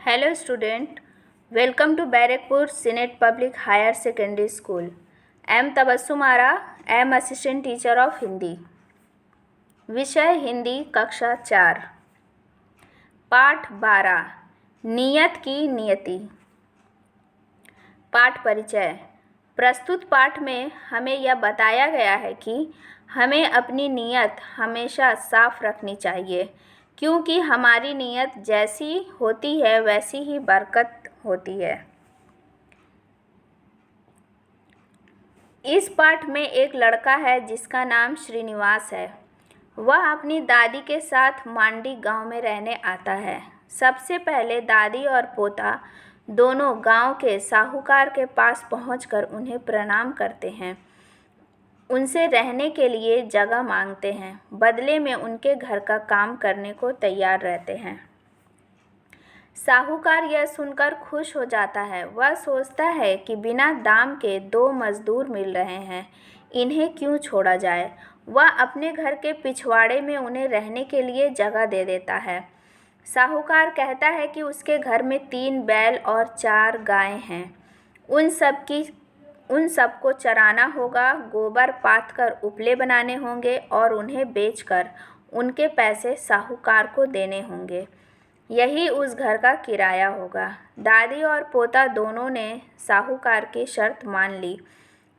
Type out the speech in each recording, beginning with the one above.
Hello student, welcome to Barakpur Senate Public Higher Secondary School. I am Tabassum Ara, I am assistant teacher of Hindi. विषय हिंदी कक्षा 4 पाठ 12 नियत की नियति। पाठ परिचय। प्रस्तुत पाठ में हमें यह बताया गया है कि हमें अपनी नीयत हमेशा साफ रखनी चाहिए, क्योंकि हमारी नीयत जैसी होती है वैसी ही बरकत होती है। इस पाठ में एक लड़का है जिसका नाम श्रीनिवास है। वह अपनी दादी के साथ मांडी गांव में रहने आता है। सबसे पहले दादी और पोता दोनों गांव के साहूकार के पास पहुंचकर उन्हें प्रणाम करते हैं। उनसे रहने के लिए जगह मांगते हैं, बदले में उनके घर का काम करने को तैयार रहते हैं। साहूकार यह सुनकर खुश हो जाता है। वह सोचता है कि बिना दाम के 2 मजदूर मिल रहे हैं, इन्हें क्यों छोड़ा जाए। वह अपने घर के पिछवाड़े में उन्हें रहने के लिए जगह दे देता है। साहूकार कहता है कि उसके घर में 3 बैल और 4 गायें हैं। उन सबको चराना होगा, गोबर पाथ कर उपले बनाने होंगे और उन्हें बेचकर उनके पैसे साहूकार को देने होंगे। यही उस घर का किराया होगा। दादी और पोता दोनों ने साहूकार की शर्त मान ली।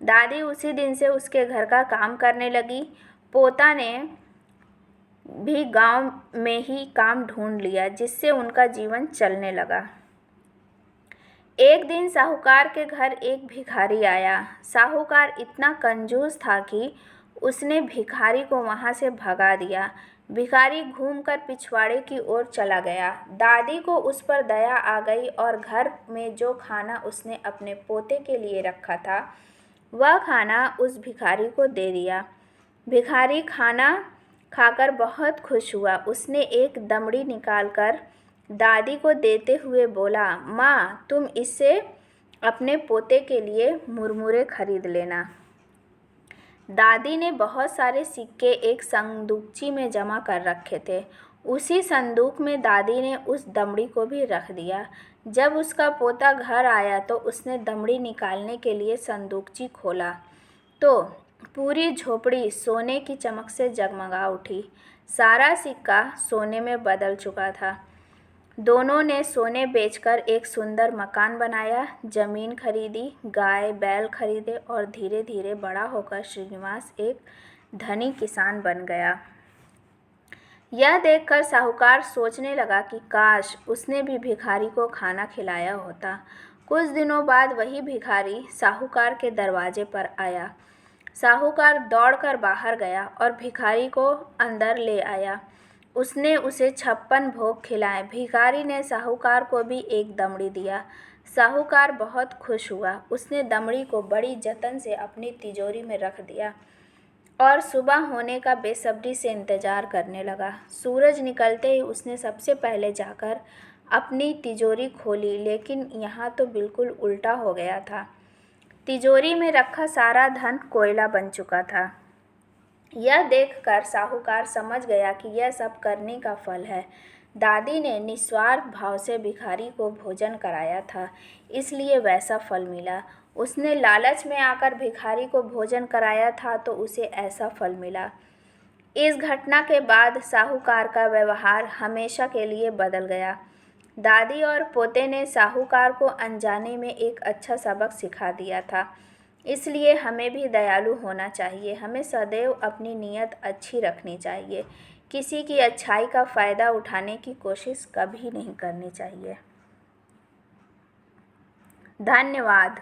दादी उसी दिन से उसके घर का काम करने लगी। पोता ने भी गांव में ही काम ढूंढ लिया, जिससे उनका जीवन चलने लगा। एक दिन साहूकार के घर एक भिखारी आया। साहूकार इतना कंजूस था कि उसने भिखारी को वहां से भगा दिया। भिखारी घूमकर पिछवाड़े की ओर चला गया। दादी को उस पर दया आ गई और घर में जो खाना उसने अपने पोते के लिए रखा था, वह खाना उस भिखारी को दे दिया। भिखारी खाना खाकर बहुत खुश हुआ। उसने एक दमड़ी निकालकर दादी को देते हुए बोला, माँ, तुम इससे अपने पोते के लिए मुरमुरे खरीद लेना। दादी ने बहुत सारे सिक्के एक संदूकची में जमा कर रखे थे। उसी संदूक में दादी ने उस दमड़ी को भी रख दिया। जब उसका पोता घर आया तो उसने दमड़ी निकालने के लिए संदूकची खोला तो पूरी झोपड़ी सोने की चमक से जगमगा उठी। सारा सिक्का सोने में बदल चुका था। दोनों ने सोने बेचकर एक सुंदर मकान बनाया, जमीन खरीदी, गाय बैल खरीदे और धीरे धीरे बड़ा होकर श्रीनिवास एक धनी किसान बन गया। यह देखकर साहूकार सोचने लगा कि काश उसने भी भिखारी को खाना खिलाया होता। कुछ दिनों बाद वही भिखारी साहूकार के दरवाजे पर आया। साहूकार दौड़कर बाहर गया और भिखारी को अंदर ले आया। उसने उसे 56 भोग खिलाए। भिखारी ने साहूकार को भी एक दमड़ी दिया। साहूकार बहुत खुश हुआ। उसने दमड़ी को बड़ी जतन से अपनी तिजोरी में रख दिया और सुबह होने का बेसब्री से इंतजार करने लगा। सूरज निकलते ही उसने सबसे पहले जाकर अपनी तिजोरी खोली, लेकिन यहाँ तो बिल्कुल उल्टा हो गया था। तिजोरी में रखा सारा धन कोयला बन चुका था। यह देखकर साहूकार समझ गया कि यह सब करने का फल है। दादी ने निस्वार्थ भाव से भिखारी को भोजन कराया था, इसलिए वैसा फल मिला। उसने लालच में आकर भिखारी को भोजन कराया था तो उसे ऐसा फल मिला। इस घटना के बाद साहूकार का व्यवहार हमेशा के लिए बदल गया। दादी और पोते ने साहूकार को अनजाने में एक अच्छा सबक सिखा दिया था। इसलिए हमें भी दयालु होना चाहिए। हमें सदैव अपनी नीयत अच्छी रखनी चाहिए। किसी की अच्छाई का फ़ायदा उठाने की कोशिश कभी नहीं करनी चाहिए। धन्यवाद।